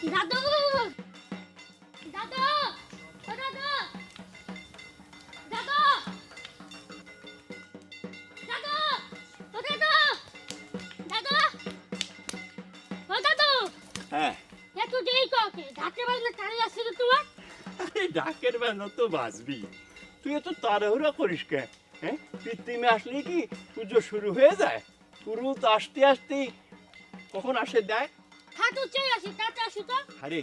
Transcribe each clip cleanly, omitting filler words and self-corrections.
দাদু দাদু ও দাদু দাদু দাদু ও দাদু দাদু ও দাদু হ্যাঁ এত দেরি করতে ঢাকে বাজলে টানে আসছে তোমার আরে ডাকের বেলা তো বাজবি তুই এত তাড়াহুড়া করিস কে হ্যাঁ পিতৃমে আসলে কি পুজো শুরু হয়ে যায় পুরুত আসতে আসতে কখন আসে দেয় খাটু চাই আসি তাতে আসু তো আরে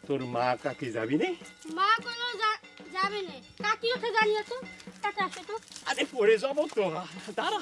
তোর মা কাকি যাবি নে মা কোনো যাবে না কাকি ওঠে জানিয়ে তো তাতে আসু তো আরে পড়ে যাবো তো দাঁড়া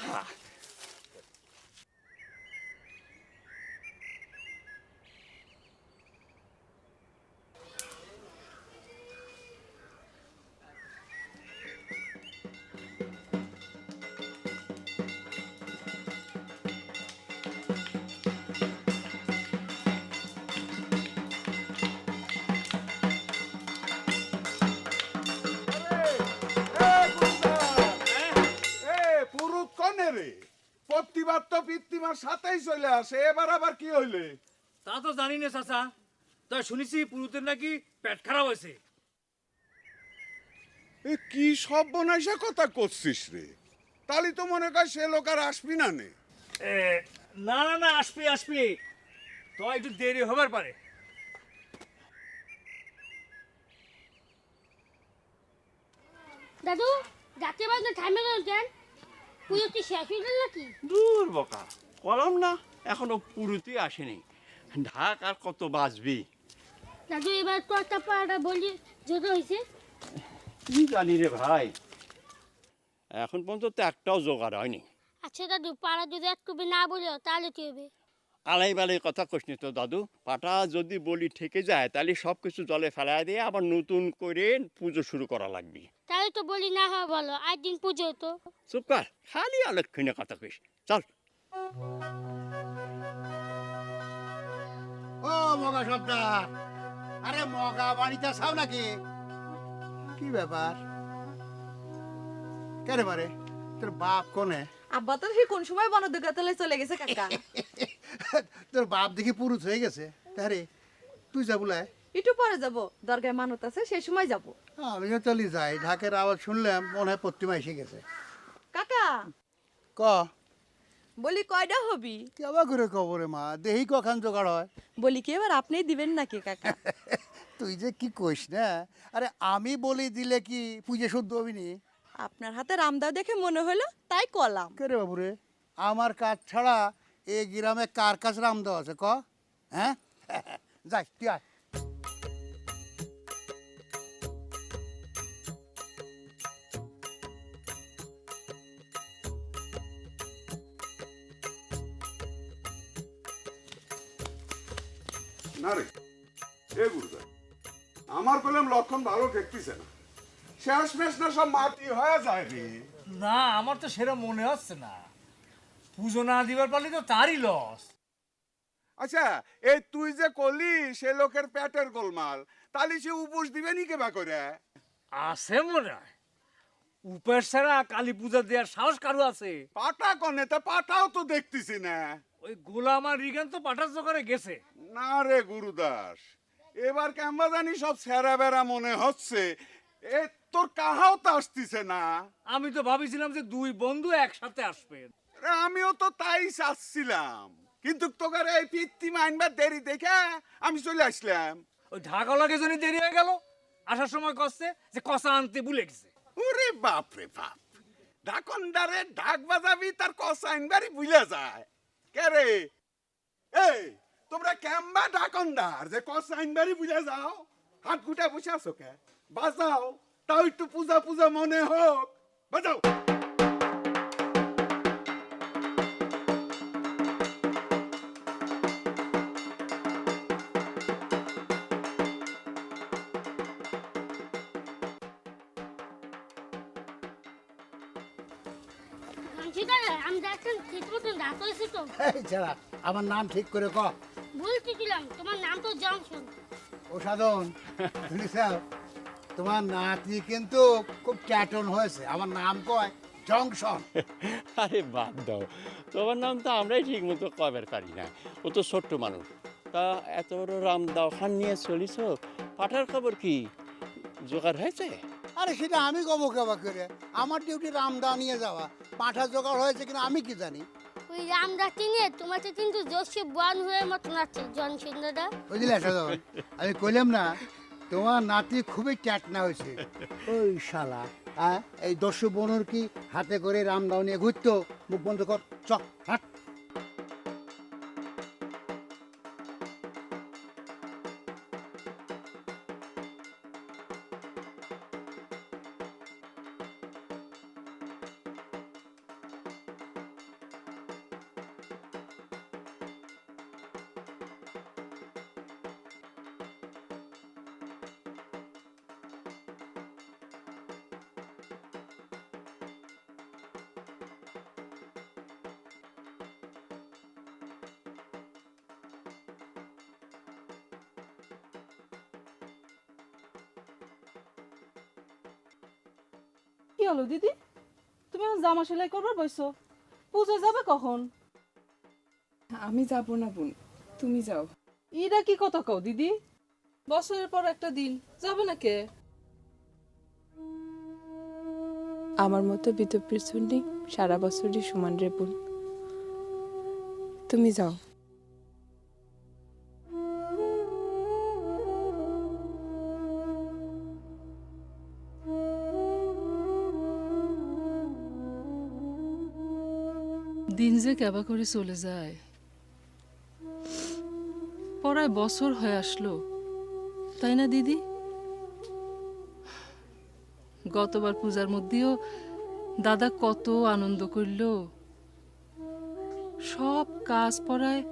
প্রতিবার তো পিতৃমার সাথেই চলে আসে এবার আবার কি হইলে তা তো জানি না চাচা তাই শুনেছি পুরুতের নাকি পেট খারাপ হয়েছে কি সব বনাইসা কথা করছিস রে তাহলে তো মনে কর সে লোক আর আসবি না নে না না না আসবি আসবি তো একটু দেরি হবার পারে দাদু ঢাকে বাজলে থামে গেল কেন পুজো কি শেষ হয়ে গেল নাকি দূর বকা কলম না এখনো পুরুতই আসেনি ঢাক আর কত বাজবি দাদু এবার তো একটা পাড়া বলি জোর হয়েছে কি জানি রে ভাই এখন পর্যন্ত তো একটাও জোগাড় হয়নি আচ্ছা দাদু পাড়া যদি এক কবি না বলিও তাহলে কি হবে আলাই বালাই কথা কইস তো দাদু পাটা যদি বলি ঠেকে যায় তাহলে সব কিছু জলে ফেলাই দিয়ে আবার নতুন করে পুজো শুরু করা লাগবে তাহলে তো বলি না হয় বলো আজ দিন পুজো তো চুপ কর খালি অলক্ষণে কথা কইস চল ও মগা সর্দার আরে মগা বাড়িতে আসাও নাকি কি ব্যাপার কেন বারে তোর বাপ কোনে আব্বা তো সেই কোন সময় বনদুর্গাতলে চলে গেছে কাকা তোর বাপ দেখি পুরুষ হয়ে গেছে তারে তুই যা বুলায় একটু পরে যাব দরগায় মানত আছে সেই সময় যাব আমিও চলি যাই ঢাকের আওয়াজ শুনলাম মনে হয় প্রতিমা এসে গেছে কাকা ক বলি কয়টা হবি কেবা করে কবরে মা দেহি কখান জোগাড় হয় বলি কি এবার আপনিই দিবেন নাকি কাকা তুই যে কি কইস না আরে আমি বলি দিলে কি পুজো শুদ্ধ হবি নি আপনার হাতে রামদাও দেখে মনে হলো তাই কলাম কে রে বাবুরে আমার কাজ ছাড়া এই গ্রামে কার কাছে রামদাও আছে ক হ্যাঁ যাই তুই আয় না রে এ গুরুদার আমার কলম লক্ষণ ভালো ঠেকতিছে না শেষ মেশ না সব মাটি হয়ে যায় রে না আমার তো সেটা মনে হচ্ছে না পুজো না দিবার পারলে তো তারই লস আচ্ছা এই তুই যে কলি সে লোকের পেটের গোলমাল তাহলে সে উপোস দিবে নি কেবা করে আছে মনে হয় উপের ছাড়া কালী পূজা দেওয়ার সাহস কারো আছে পাটা কনে তা পাটাও তো দেখতেছি না ওই গোলাম আর রিগান তো পাঠার জোগাড়ে গেছে না রে গুরুদাস এবার কেমবা জানি সব সেরা বেড়া মনে হচ্ছে এ তোর কাহাও তো আসতিছে না আমি তো ভাবিছিলাম যে দুই বন্ধু একসাথে আসবে রে, আমিও তো তাই চাচ্ছিলাম কিন্তু তোকার এই পিতৃমা আনবার দেরি দেখে আমি চলে আসলাম ওই ঢাকালাকে জন্য দেরি হয়ে গেল আসার সময় কষছে যে কষা আনতে ভুলে গেছে ওরে বাপ রে বাপ ঢাকনদারে ঢাক বাজাবি তার কষা আনবারই ভুলে যায় কে রে এই তোমরা কেমবা ঢাকনদার যে কষা আনবারই ভুলে যাও হাত গুটা বসে আছো কে বাজাও তাও একটু পূজা পূজা মনে হোক বাজাও আমি দেখছেন ঠিক মতন ডাক করেছি তো এই ছাড়া আমার নাম ঠিক করে ক বলতেছিলাম তোমার নাম তো জংশন ও সাধন শুনিসাও তোমার নাতি কিন্তু খুব ক্যাটন হয়েছে আমার নাম কয় জংশন আরে বাদ দাও তোমার নাম তো আমরাই ঠিক মতো কবার পারি না ও তো ছোট্ট মানুষ তা এত বড় রামদাও খান নিয়ে চলিস, পাঠার খবর কি জোগাড় হয়েছে? আরে সেটা আমি কব কেবা করে, আমার ডিউটি রামদা নিয়ে যাওয়া, পাঁঠা জোগাড় হয়েছে কিনা আমি কি জানি। ওই রামদা চিনে তোমাকে কিন্তু জোসেফ বান হয়ে মতন আছে জনসন দাদা। বুঝলে সাধন, আমি কইলাম না তোমার নাতি খুবই ক্যাটনা হয়েছে। ওই শালা হ্যাঁ, এই দস্যু বনুর কি হাতে করে রামদাও নিয়ে ঘুরতো? মুখ বন্ধ কর, চক হাট। কি হলো দিদি, তুমি এখন জামা সেলাই করবার বসছো? পুজো যাবে কখন? আমি যাব না বোন, তুমি যাও। এটা কি কথা কও দিদি? বছরের পর একটা দিন যাবে না কে? আমার মতো বিতর্পীর শুনলি সারা বছরই সমান রে বোন, তুমি যাও। দিন যে কেবা করে চলে যায়, পড়ায় বছর হয়ে আসলো, তাই না দিদি? গতবার পূজার মধ্যেও দাদা কত আনন্দ করলো, সব কাজ পড়ায়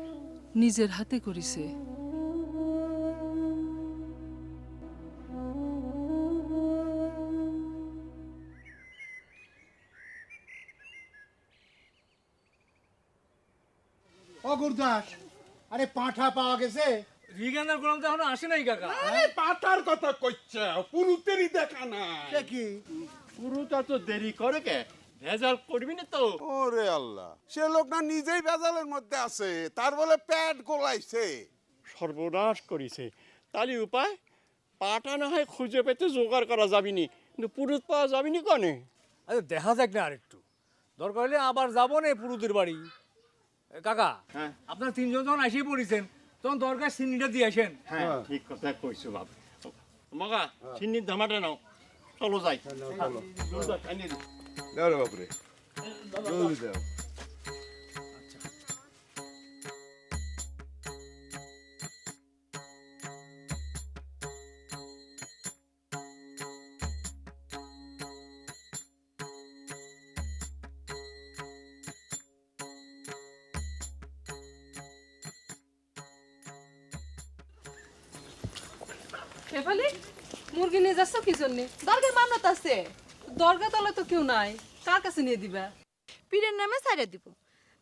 নিজের হাতে করিছে। ও গুরদাস, আরে পাঁঠা পাওয়া গেছে? রিগানার গোলাম তো এখনো আসে নাই কাকা। আরে পাঠার কথা কইছে, পুরুতেরই দেখা নাই। সে কি? পুরোটা তো দেরি করে কে, ভেজাল করবি না তো? ওরে আল্লাহ, সে লোক না নিজেই বেজালের মধ্যে আছে, তার বলে পেট গোলাইছে। সর্বনাশ করিছে। তাহলে উপায়, পাটা না হয় খুঁজে পেতে জোগাড় করা যাবিনি, কিন্তু পুরুত পাওয়া যাবিনি কনে? আচ্ছা দেখা যাক না আরেকটু, দরকার হলে আবার যাবো না পুরুদের বাড়ি। কাকা, হ্যাঁ। আপনার তিনজন যখন আসেই পড়েছেন, তখন দরকার সিন্নিটা দিয়ে আসেন। হ্যাঁ ঠিক কথা কইছো বাপ। মগা চিন্নির ধামাটা নাও, চলো যাই। চলো যাই, আনিয়ে দিই। দাও রে বাপরে, জলদি দাও। শেফালি, মুরগি নিয়ে যাচ্ছ কি জন্যে? দরগার মানত আছে, দরগা তলে তো কেউ নাই, কার কাছে নিয়ে দিবা? পীরের নামে ছাইড়া দিব।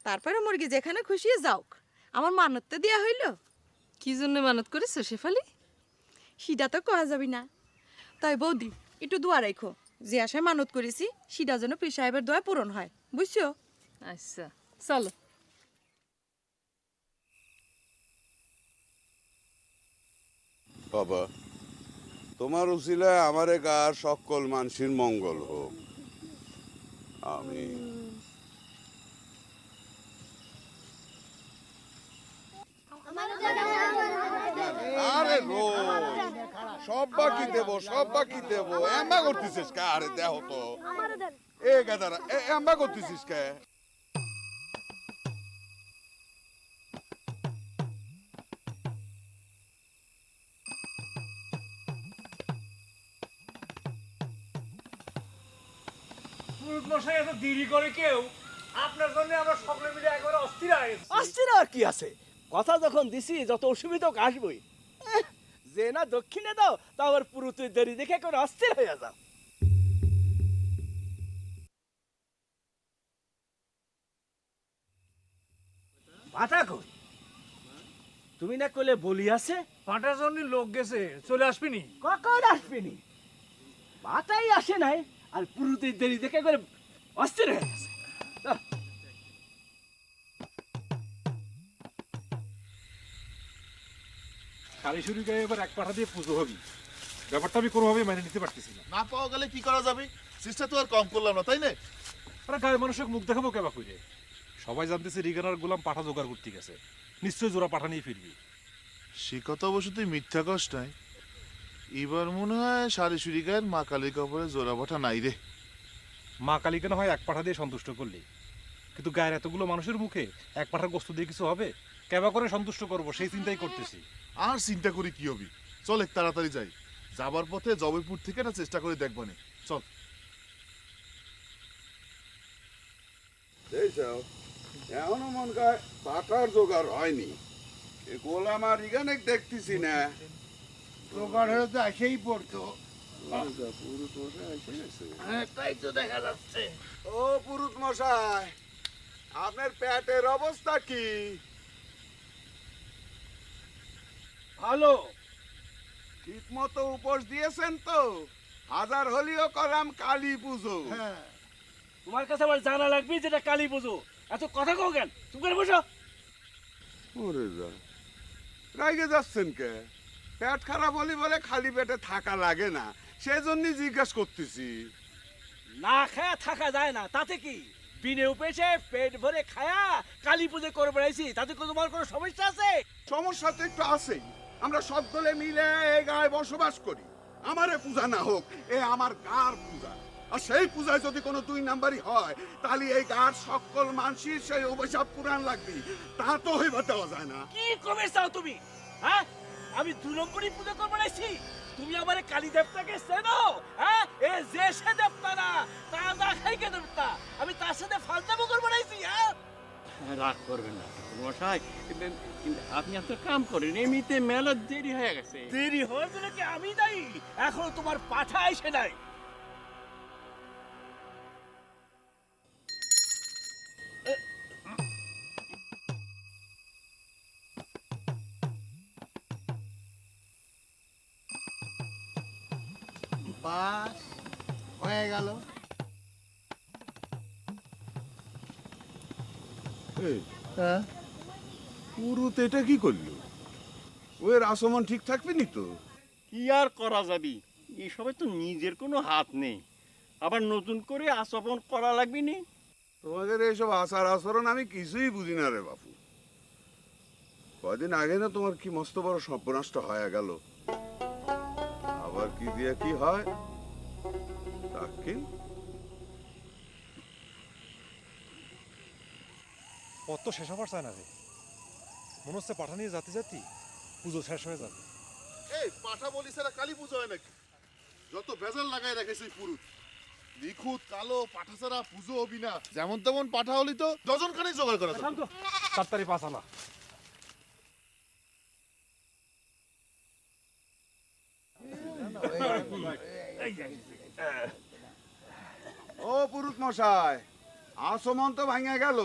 তারপরে মুরগি যেখানে খুশি যাওক। আমার মানত তো দেয়া হইল। কি জন্য মানত করেছো শেফালি? সিডা তো কয়া যাবি না। তাই বৌদি একটু দোয়া রাখো, যে আশায় মানত করেছি সিডা যেন পীর সাহেবের দোয়া পূরণ হয়, বুঝছো? আচ্ছা চলো। বাবা, তোমার উসিলায় আমারে গার সকল মানুষের মঙ্গল হোক, আমি। আরে রোজ সব বাকি দেব, সব বাকি দেব। এম্বা করতেছিস কে? আরে দেহ তো এ গাদারা, এম্বা করতেছিস কে? পুরুত মশাই এত দেরি করে কেউ? আপনার জন্য আমরা সকলে মিলে একবারে অস্থির হয়ে গেছি। আসছে না আর কি আছে, কথা যখন দিছি যত অসুবিধা হোক আসবই। যে না দক্ষিণে দাও তা আবার পুরুতে দেরি দেখে করে অস্থির হয়ে যাও। পাঠা কই? তুমি না কইলে বলি আছে? পাঁটার জন্য লোক গেছে, চলে আসবিনি? কখন আসবিনি? পাতাই আসে নাই, আর পুরুতে দেরি দেখে করে অস্থির হয়ে গেছে। কালীশ্বরী গায়ে এবার এক পাঠা দিয়ে পুজো হবে, ব্যাপারটা আমি কোনোভাবেই মেনে নিতে পারতেছি না। না পাওয়া গেলে কি করা যাবে? চেষ্টা তো আর কম করলাম না, তাই না? আরে গায়ের মানুষের মুখ দেখাবো কেবা করে? সবাই জানতেছে রিগানার গোলাম পাঠা জোগাড় করতে গেছে, নিশ্চয়ই জোড়া পাঠা নিয়ে ফিরবি। সে কথা অবশ্য তুই মিথ্যা কস নাই। এবার মনে হয় সারি গায়ের মা কালীর কাপড়ে জোড়া পাঠা নাই রে। মা কালীকে না হয় এক পাঠা দিয়ে সন্তুষ্ট করলি, কিন্তু গায়ের এতগুলো মানুষের মুখে এক পাঠার গোস্ত দিয়ে কিছু হবে? কেবা করে সন্তুষ্ট করব সেই চিন্তাই করতেছি। আর চিন্তা করি কি হবি, চল এক তাড়াতাড়ি যাই। যাবার পথে জবইপুর থেকে না চেষ্টা করে দেখবানে, চল। এখনো মন গায় পাঠার জোগাড় হয়নি। এ গোলাম আর ইগানে দেখতেছি না। জোগাড় হয়ে তো আসেই পড়তো। তাই তো দেখা যাচ্ছে। ও পুরুত মশাই, আপনার পেটের অবস্থা কি? ভালো। ঠিক মতো উপোস দিয়েছেন তো? হাজার হলিও করাম কালী পুজো। হ্যাঁ, তোমার কাছে আমার জানা লাগবে যেটা কালী পুজো। এত কথা কও কেন? চুপ করে বসো। ওরে যা, রাগে যাচ্ছেন কে? পেট খারাপ হলি বলে খালি পেটে থাকা লাগে না, সেজন্যই জিজ্ঞাসা করতেছি। না খায়া থাকা যায় না, তাতে কি? বিনে উপেসে পেট ভরে খায়া কালী পুজো করে বেড়াইছি, তাতে কি তোমার কোনো সমস্যা আছে? সমস্যা তো একটু আছেই। আমরা সব দলে মিলে এই গায়ে বসবাস করি। আমারে পূজা না হোক, এ আমার গার পূজা। আর সেই পূজায় যদি কোনো 2 নাম্বারই হয়, তাহলে এই গার সকল মানসির সেই অভিশাপ পুরাণ লাগবে। তা তো হইবা দেওয়া যায় না। কি কবে চাও তুমি? হ্যাঁ, আমি 2 নম্বরই পুজো করে বেড়াইছি? তুমি আমারে কালী দেবতাকে চেনো? হ্যাঁ, এ যে সে দেবতা না, তা না খাইকে দেবতা। আমি তার সাথে ফালতামো করে বেড়াইছি? হ্যাঁ, রাগ করবেন না মশাই, কিন্তু আপনি আপনার কাম করেন, এমনিতে মেলা দেরি হয়ে গেছে। দেরি হওয়ার জন্য কি আমি দায়ী? এখন তোমার পাঠা এসে নাই। বাস হয়ে গেল। হ্যাঁ, পুরুত এটা কি করলো? ওর আসমন ঠিক থাকবে নি তো? কি আর করা যাবি, এসবে তো নিজের কোনো হাত নেই, আবার নতুন করে আচরণ করা লাগবে নি। তোমাদের এইসব আচার আচরণ আমি কিছুই বুঝি না রে বাপু। কদিন আগে না তোমার কি মস্ত বড় সর্বনাশটা হয়ে গেল। আবার কি দিয়ে কি হয় তাকে পথ তো শেষ হবার চায় না রে, মনে হচ্ছে পাঠা নিয়ে জাতি জাতি পুজো শেষ হয়ে যাবে। এই পাঠা বলিস এরা কালী পুজো হয় নাকি? যত ভেজাল লাগাই রেখেছে এই পুরুত। নিখুঁত কালো পাঠা ছাড়া পুজো হবি না। যেমন তেমন পাঠা হলি তো ডজন খানিক জোগাড় করা যেত। তাড়াতাড়ি পাছালা। ও পুরুত মশাই, আসমন তো ভাঙে গেল,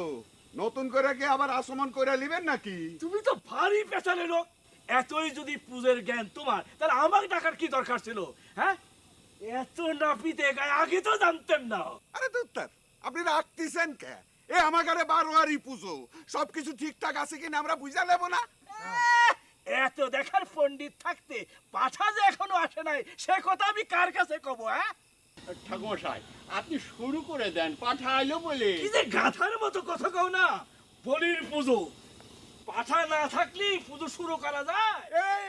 নতুন করে কি আবার আসমন করে নিবেন নাকি? তুমি তো ভারী পেছালে লোক। এতই যদি পূজের জ্ঞান তোমার, তাহলে আমাকে ডাকার কি দরকার ছিল? হ্যাঁ, এত নাপিতে গায়ে আগে তো জানতেন না। আরে দত্তার, আপনি রাখতেছেন কে? এ আমাগারে বারোয়ারি পুজো, সবকিছু ঠিকঠাক আছে কিনা আমরা বুঝা নেব না? এত দেখার পণ্ডিত থাকতে পাঠা যে এখনো আসে নাই, সে কথা আমি কার কাছে কব? হ্যাঁ, ঠাকুমশাই আপনি শুরু করে দেন, পাঠা আইলো বলে। কি যে গাধার মতো কথা কও না। বলির পুজো, পাঠা না থাকলে পুজো শুরু করা যায়?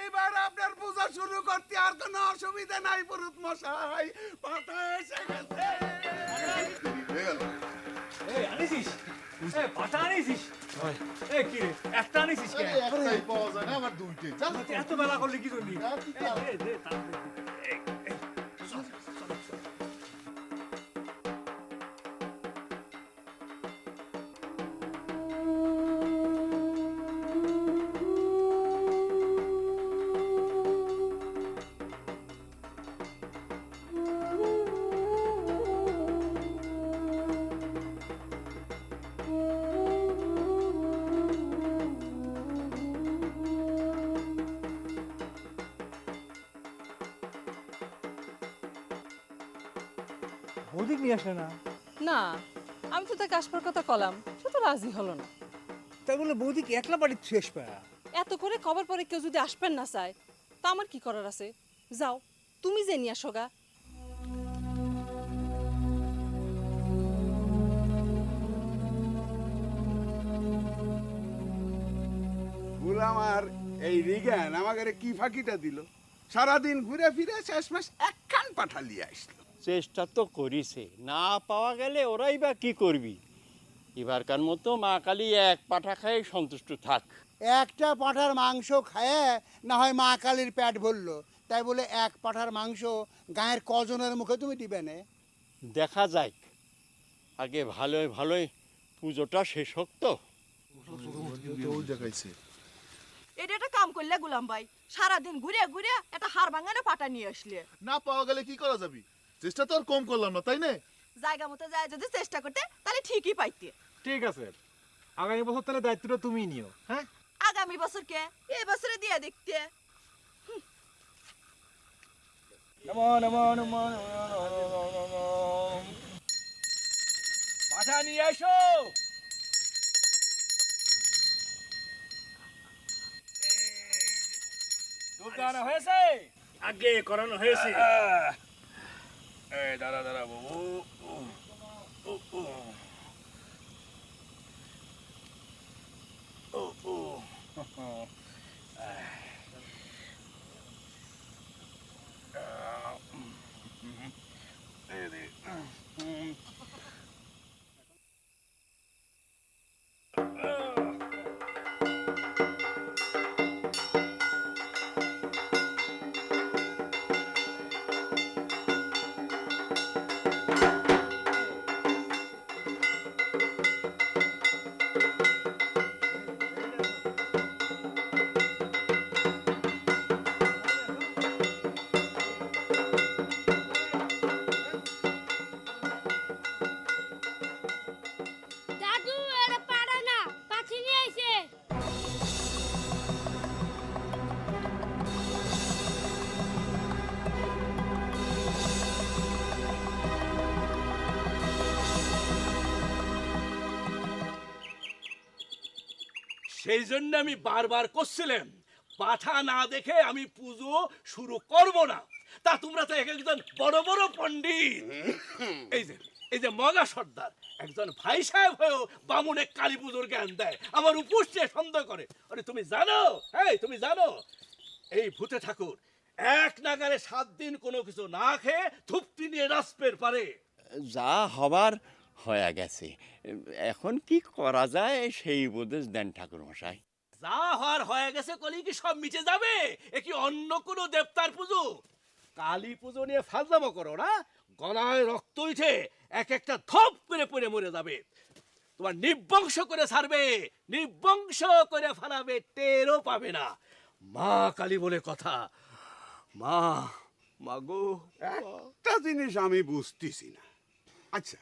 এইবার আপনার পূজা শুরু করতে আর কোনো অসুবিধা নাই পুরুত মশাই, পাঠা এসে গেছে। হয়ে গেল। এই আনিছিস? এই পাঠা আনিছিস? এই কি রে, একটা আনিছিস কেন? আরে একটাই পাওয়া যায় না, আমার দুইটাই। চল। এত বেলা করলি কি জন্য? যা তুই যা। বৌদিক নিয়ে আসলে না? না, আমি তো তাকে আসবার কথা কলাম, সে তো রাজি হলো না। তাই বলে বৌদিকে একলা বাড়ির শেষ পায়া? এত করে খবর পরে কেউ যদি আসবেন না চায় তা আমার কি করার আছে? যাও তুমি যে নিয়ে আসো গা। ভুল আমার এই রিগান আমাকে কি ফাঁকিটা দিল, সারাদিন ঘুরে ফিরে শেষমেশ একখান পাঠা লিয়ে আসলো। চেষ্টা তো করিছে, না পাওয়া গেলে ওরাই বা কি করবি। এবারকার মতো মা কালী এক পাঠা খায় সন্তুষ্ট থাক। একটা পাঁঠার মাংস খায় না হয় মা কালীর পেট ভরলো, তাই বলে এক পাঁঠার মাংস গায়ের কজনের মুখে তুমি দিবে না? দেখা যাক, আগে ভালোই ভালোই পুজোটা শেষ হোক তো। এটা একটা কাম করলে গুলাম ভাই, সারাদিন ঘুরে ঘুরে একটা হাড় ভাঙানো পাটা নিয়ে আসলে। না পাওয়া গেলে কি করা যাবে? চেষ্টা তো আর কম করলাম না, তাই না? জায়গা মতো যায় যদি চেষ্টা করতে তাহলে ঠিকই পাইতে। ঠিক আছে, আগামী বছর তাহলে দায়িত্বটা তুমিই নিও। হ্যাঁ, আগামী বছর কে এই বছরে দিয়ে দেখতে। পাঠা নিয়ে এসো। দুধ দেওয়ানো হয়েছে? আগে করানো হয়েছে। এই দাঁড়া দাঁড়া বাবু। দাদু এটা পাড়া না, পাখি নিয়ে আইছে। সেই জন্য আমি বারবার করছিলাম পাঠা না দেখে আমি পুজো শুরু করব না। তা তোমরা তো একজন বড় বড় পণ্ডিত, এই যে মগা সর্দার একজন ভাই সাহেব হয়েও বামুনে কালী পুজোর জ্ঞান দেয়, আমার উপস্থে সন্দেহ করে। আরে তুমি জানো, তুমি জানো এই ভূতে ঠাকুর এক নাগারে 7 দিন কোনো কিছু না খেয়ে ধূপটি নিয়ে রাস্পের পারে। যা হবার হয়ে গেছে, এখন কি করা যায় সেই উপদেশ দেন ঠাকুর মশাই। যা হওয়ার হয়ে গেছে কলি কি সব মিটে যাবে? এ কি অন্য কোনো দেবতার পুজো? কালী পুজো নিয়ে ফাজলামো করো না, গলায় রক্ত উঠে এক একটা ধপ করে পড়ে মরে যাবে। তোমার নিবংশ করে ছাড়বে, নিবংশ করে ফেলাবে, টেরও পাবে না। মা কালী বলে কথা, মা মাগো। একটা জিনিস আমি বুঝতেছি না। আচ্ছা,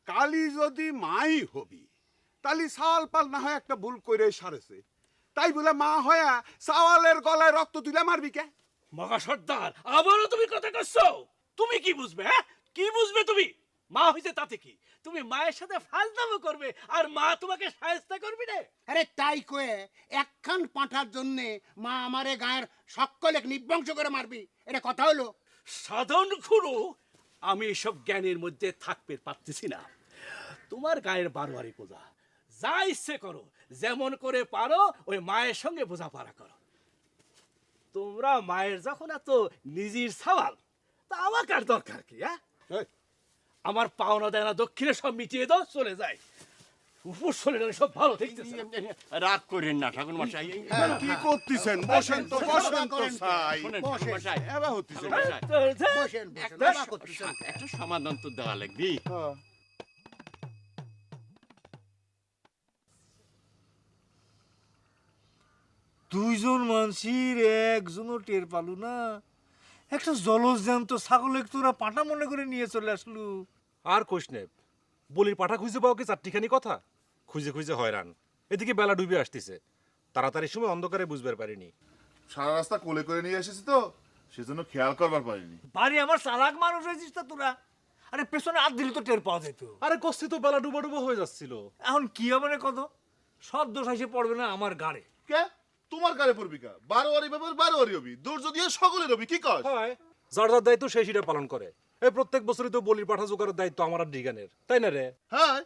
কালী যদি মাই হবি তাহলে সাল পাল না হয় একটা ভুল করে সারেছে, তাই বলে মা হয়া সাওয়ালের গলায় রক্ত তুলে মারবি কে? মগা সর্দার আবারও তুমি কথা করছো। তুমি কি বুঝবে? কি বুঝবে তুমি? মা হইছে তাতে কি? তুমি মায়ের সাথে ফাজলামো করবে আর মা তোমাকে সাহায্য করবি না? আরে তাই কয়ে একখান পাঁঠার জন্যে মা আমারে গায়ের সকলে নিবংশ করে মারবি, এটা কথা হলো? সাধন খুড়ো, আমি এসব জ্ঞানের মধ্যে থাকতে পারতেছি না। তোমার গায়ের বারোয়ারি পূজা, যা ইচ্ছে করো, যেমন করে পারো ওই মায়ের সঙ্গে বোঝাপড়া করো। তোমরা মায়ের যখন এত নিজের সওয়াল, তা আমাকে আর দরকার কি? আমার পাওনা দেনা দক্ষিণে সব মিটিয়ে দাও, চলে যায়। উপর চলে গেলে সব ভালো দেখতেছে। রাগ করেন না ঠাকুর মশাই। কি করতেছেন? বসেন তো, বসেন তো সাই। শোনেন ঠাকুর মশাই, এবার হচ্ছে ঠাকুর মশাই, বসেন একটা সমাধান তো দেওয়া লাগবি। দুইজন মানসির একজনও টের পালু না। একটা জলজ্যান্ত ছাগল তোরা পাটা মনে করে নিয়ে চলে আসলু। আর কোষ নেই, বলির পাঠা খুঁজে পাওয়া কি চারটিখানি কথা? খুঁজে খুঁজে হয়রান। এদিকে বেলা ডুবে আসতেছে, তাড়াতাড়ি সময় অন্ধকারে বুঝবার পারিনি। সারা রাস্তা কোলে করে নিয়ে এসেছি তো, সেজন্য খেয়াল করবার পারিনি। বাড়ি আমার চালাক মানুষ হয়েছিস তো তোরা। আরে পেছনে হাত দিলে তো টের পাওয়া যেত। আরে কস্তি তো বেলা ডুবো ডুবো হয়ে যাচ্ছিল। এখন কি হবে না কত? সব দোষ এসে পড়বে না আমার গাড়ে। কে? তোমার কারে পড়বি কা 12 ব্যাপার 12 হবি দূর যদি সকলের হবি কি কস হয় যার যার দায়িত্ব সেই সেটা পালন করে এই প্রত্যেক বছরই তো বলির পাঠা জোগাড়ের দায়িত্ব আমার আর ডিগানের তাই না রে? হ্যাঁ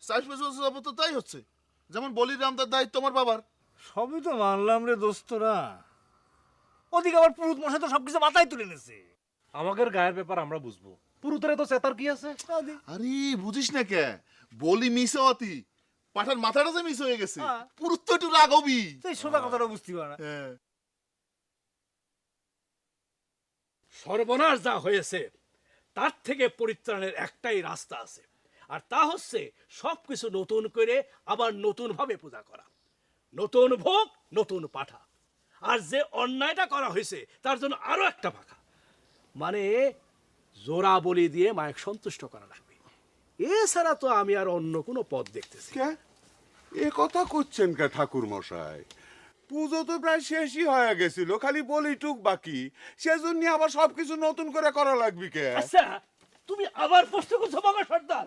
60 বছর যাবত তো তাই হচ্ছে যেমন বলিরাম তার দায়িত্ব আমার বাবার সবই তো মানলাম রে দোস্তরা, ওদিকে আবার পুরুত মশাই তো সবকিছু মাথায় তুলে নিছে। আমাদের গায়ের ব্যাপার আমরা বুঝবো, পুরুতরে তো চেতার কি আছে? আরে বুঝিস না কে বলি মিস হতি পাঠার মাথাটা যে মিস হয়ে গেছে পুরুত তো একটু রাগবি তুই সোজা কথাটা বুঝতে পার না। হ্যাঁ সর্বনাশ যা হয়েছে তার থেকে পরিত্রাণের একটাই রাস্তা আছে, আর তা হচ্ছে সবকিছু নতুন করে আবার নতুন ভাবে পূজা করা, নতুন ভোগ নতুন পাঠা, আর যে অন্যায়টা করা হয়েছে তার জন্য আরো একটা পাখা, মানে জোড়া বলি দিয়ে মায়ের সন্তুষ্ট করা লাগবে। এছাড়া তো আমি আর অন্য কোনো পথ দেখতেছি। কে এ কথা করছেন কে ঠাকুর মশাই? পুজো তো প্রায় শেষই হয়ে গেছিল, খালি বলিটুক বাকি, সেজন্য আবার সবকিছু নতুন করে করা লাগবে কে? আচ্ছা তুমি আবার প্রশ্ন করছো বাবা সর্দার।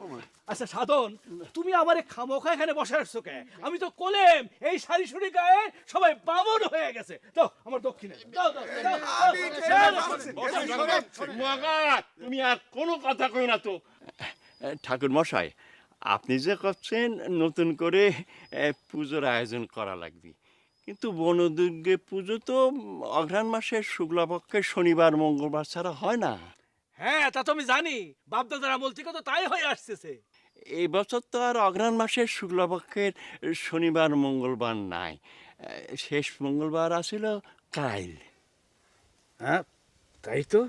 আচ্ছা সাধন, তুমি আমারে খামোখা এখানে বসে আসছো কে? আমি তো কোলেম এই সারি সুরি গায়ে সবাই বামন হয়ে গেছে। দাও আমার দক্ষিণে দাও দাও মগা তুমি আর কোনো কথা কই না তো। ঠাকুর মশাই, আপনি যে করছেন নতুন করে পুজোর আয়োজন করা লাগবে, কিন্তু বনদুর্গে পুজো তো অঘ্রাণ মাসের শুক্লাপক্ষের শনিবার মঙ্গলবার ছাড়া হয় না। হ্যাঁ তা তো আমি জানি, বাপদাদার আমল থেকে তো তাই হয়ে আসতেছে। এই বছর তো আর অঘ্রাণ মাসের শুক্লপক্ষের শনিবার মঙ্গলবার নাই, শেষ মঙ্গলবার আসিল কাইল। হ্যাঁ তাই তো,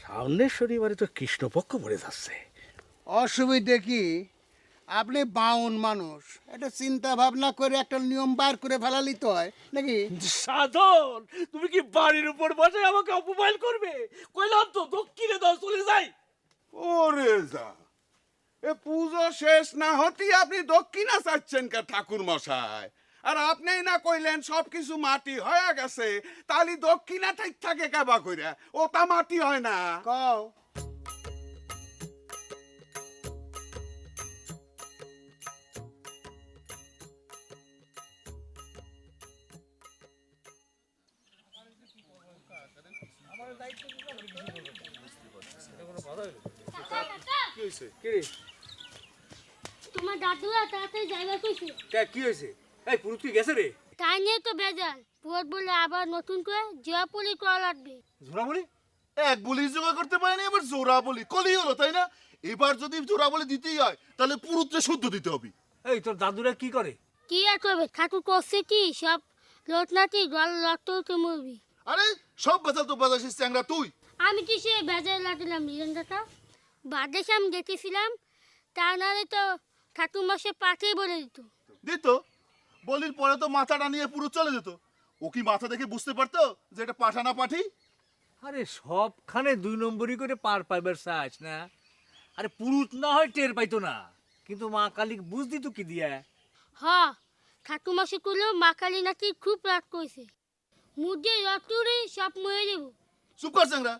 সামনের শনিবারে তো কৃষ্ণপক্ষ পড়ে যাচ্ছে। অসুবিধে কি? আপনি বাউন মানুষ, এটা চিন্তা ভাবনা করে একটা নিয়ম বার করে ফেলালি তো হয় নাকি? সাধন, তুমি কি বাড়ির উপর বসে আমাকে অপমান করবে? কইলাম তো দক্ষিণে দাও, চলে যাই। ওরে যা, এ পুজো শেষ না হতে আপনি দক্ষিণা চাচ্ছেন কে ঠাকুর মশাই? আর আপনি না কইলেন সবকিছু মাটি হয়ে গেছে, তাহলে দক্ষিণা ঠিক থাকে কেবা কইরা? ওটা মাটি হয় না। কও তোমার দাদুরা তাড়াতাড়ি জায়গা কইছে। কি হয়েছে? এই পুরুত কি গেছে রে? তাই নিয়ে তো বেজাল, পুরোট বলে আবার নতুন করে জয়াপুলি করা লাগবে। জোড়া বলি এক বলি জোগাড় করতে পারেনি, এবার জোড়া বলি কলি হলো তাই না? এবার যদি জোড়া বলি দিতেই হয় তাহলে পুরুত্রে শুদ্ধ দিতে হবে। এই তোর দাদুরা কি করে? কি আর করবে, ঠাকুর করছে কি সব লোটনাটি গল রক্ত উঠে মরবি। আরে সব বেজাল তো বাজাসিস চ্যাংরা তুই। আমি কি সে বেজাল লাগলাম লিজনটা? বাদেশে আমি দেখেছিলাম, তা নাহলে তো ঠাকুর মাসে পাঠিয়ে বলে দিত। দিত বলির পরে তো মাথাটা নিয়ে পুরো চলে যেত। ও কি মাথা দেখে বুঝতে পারতো যে এটা পাঠা না পাঠি? আরে সবখানে 2 নম্বরই করে পার পাইবার চাস না? আরে পুরুত না হয় টের পাইতো না, কিন্তু মা কালী বুঝ দিত কি দিয়া? হ, ঠাকুর মাসে করলেও মা কালী নাকি খুব রাগ করেছে, মুখ দিয়ে রক্ত উড়ে সব মরে দেবো। চুপ কর চ্যাংরা,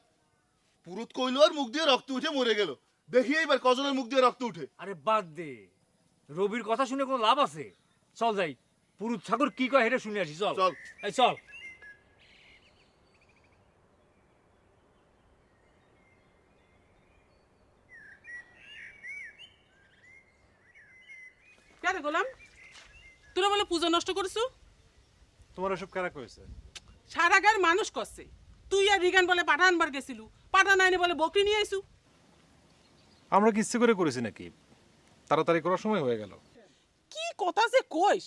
পুরুত কইলো আর মুখ দিয়ে রক্ত উঠে মরে গেল। দেখি এইবার কজনের মুখ দিয়ে রক্ত উঠে। আরে বাদ দে, রবির কথা শুনে কোনো লাভ আছে? চল যাই, পুরুত ঠাকুর কি কয় হেঁটে শুনে আসি। চল চল। এই চল। কেন গোলাম, তোরা বলে পূজা নষ্ট করছো? তোমার এসব কারা কয়েছে? সারা গায়ের মানুষ করছে, তুই আর রিগান বলে পাঠা আনবার গেছিলু, পাঠা নাইনে বলে বকরি নিয়ে আইসু। আমরা কি ইচ্ছে করে করেছি নাকি? তাড়াতাড়ি করার সময় হয়ে গেল। কি কথা যে কইস,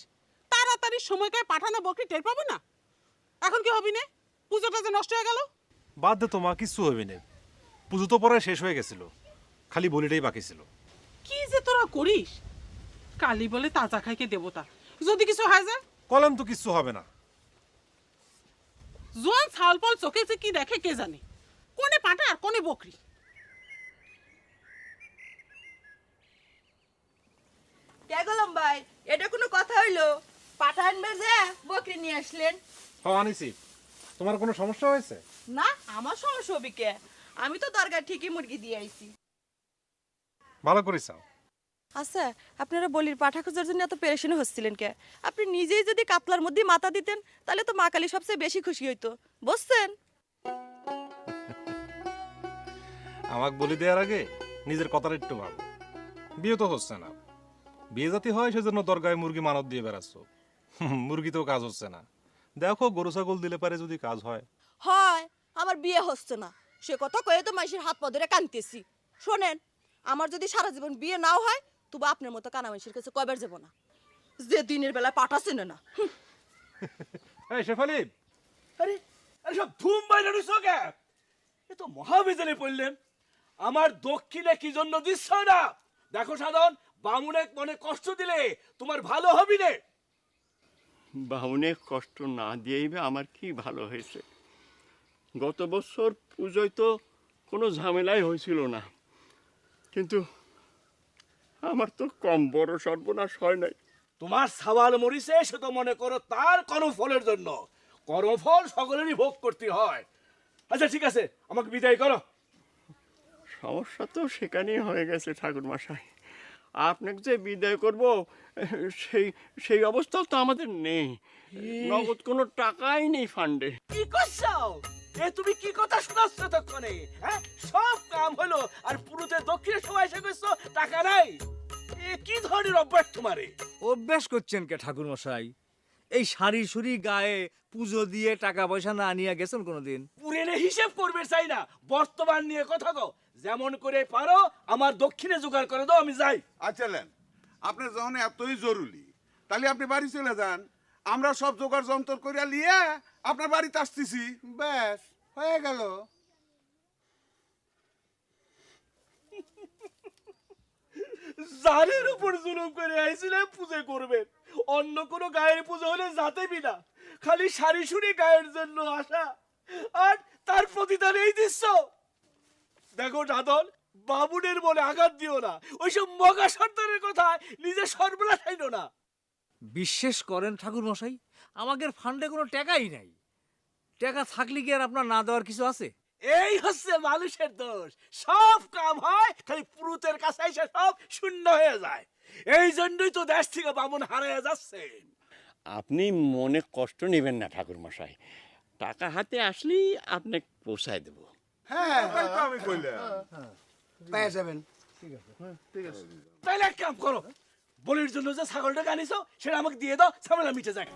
তাড়াতাড়ি সময়কায় পাঠানো বকরি টের পাবো না? এখন কি হবি না? পুজোটা যে নষ্ট হয়ে গেল। বাদ দে, তোমা কিচ্ছু হবে না, পুজো তো পরে শেষ হয়ে গেছিল, খালি বলিটাই বাকি ছিল। কি যে তোরা করিস? কালী বলে তাজা খাইকে দেবতা, যদি কিছু হয় যায়? কলম তো কিচ্ছু হবে না। জোয়ান ছাল পল চোখে যে কি দেখে কে জানে, কোনে পাঠা আর কোনে বকরি। কে গোলাম ভাই, এটা কোনো কথা হইলো? পাঠা আনবে যে বকরি নিয়ে আসলেন? হ্যাঁ আনিছি। তোমার কোনো সমস্যা হয়েছে? না, আমার সমস্যা হবে কে? আমি তো দরকার ঠিকই মুরগি দিয়ে আইছি। ভালো করে চাও। আচ্ছা, আপনারা বলির পাঠা খোঁজার জন্য এত পেরেশানি হচ্ছিলেন কে? আপনি নিজেই যদি কাতলার মধ্যে মাথা দিতেন তাহলে তো মা কালী সবচেয়ে বেশি খুশি হইতো, বুঝছেন? আমাকে বলি দেওয়ার আগে নিজের কথাটা একটু ভাবো। বিয়ে তো হচ্ছে না, বিয়ে জাতি হয় সেজন্য দরগায় মুরগি মানত দিয়ে বেড়াচ্ছ। মুরগিতেও কাজ হচ্ছে না, দেখো গরু ছাগল দিলে পারে যদি কাজ হয়। হয়, আমার বিয়ে হচ্ছে না সে কথা কয়ে তো মানুষের হাত পা ধরে কাঁদতেছি। শোনেন, আমার যদি সারা জীবন বিয়ে নাও হয় তবু আপনার মতো কানা মানুষের কাছে কয়বার যাব না, যে দিনের বেলায় পাঠাচ্ছে না। এই শেফালি, আরে আরে সব ধুম বাইরে রইছো কে? এ তো মহাবেজালে পড়লেন। আমার দক্ষিণে কি জন্য দিচ্ছ না? দেখো সাধন, বামুনে মনে কষ্ট দিলে তোমার ভালো হবি রে। বাউনে কষ্ট না দিয়েই বা আমার কি ভালো হয়েছে? গত বছর পুজোয় তো কোনো ঝামেলাই হয়েছিল না, কিন্তু আমার তো কম বড় সর্বনাশ হয় নাই। তোমার সাওয়াল মরিছে সে তো মনে করো তার কর্মফলের জন্য। কর্মফল সকলেরই ভোগ করতে হয়। আচ্ছা ঠিক আছে, আমাকে বিদায় করো। সমস্যা তো সেখানেই হয়ে গেছে ঠাকুর মশাই। আপনাকে যে বিদায় করব সেই সেই অবস্থাও তো আমাদের নেই। নগদ কোনো টাকাই নেই ফান্ডে। কি করছো? এ তুমি কি কথা শোনাচ্ছ তখনে? হ্যাঁ, সব কাম হলো আর পুরোতে দক্ষিণে সময় এসে গেছো, টাকা নাই। এ কি ধরনের অভ্যাস তোমারে? অভ্যাস করছেন কে ঠাকুর মশাই? এই সারি সুরি গায়ে পুজো দিয়ে টাকা পয়সা না নিয়ে গেছেন কোনোদিন? পুরেনে হিসেব করবে চাই না, বর্তমান নিয়ে কথা কও। যেমন করে পারো আমার দক্ষিণে জোগাড় করে দাও, আমি যাই। আচ্ছা লেন, আপনার যখন এতই জরুরি তাহলে আপনি বাড়ি চলে যান, আমরা সব জোগাড় যন্ত্র করে নিয়ে আপনার বাড়িতে আসতেছি। ব্যাস হয়ে গেল। জানের উপর জুলুম করে আইছিলাম পুজো করবেন, অন্য কোনো গায়ের পুজো হলে যাতেবি না। খালি সারি সুরি গায়ের জন্য আসা, আর তার প্রতিদান এই দৃশ্য। দেখো সাধন, বাবুনের বলে আঘাত দিও না। ওইসব মগা সর্দারের কথা নিজে সর্বনাশ হইল না। বিশ্বাস করেন ঠাকুর মশাই, আমাদের ফান্ডে কোনো টাকাই নাই। টাকা থাকলে কি আর আপনার না দেওয়ার কিছু আছে? এই হচ্ছে মানুষের দোষ। সব কাম হয় খালি পুরুতের কাছে এসে সব শূন্য হয়ে যায়। এই জন্যই তো দেশ থেকে বামুন হারিয়ে যাচ্ছে। আপনি মনে কষ্ট নেবেন না ঠাকুর মশাই, টাকা হাতে আসলেই আপনাকে পৌঁছায় দেব। হ্যাঁ, তাই তো আমি কইলাম। পেয়ে যাবেন। তাইলে এক কাম করো, বলির জন্য যে ছাগলটা আনিছো সেটা আমাকে দিয়ে দাও, ঝামেলা মিটে যায়।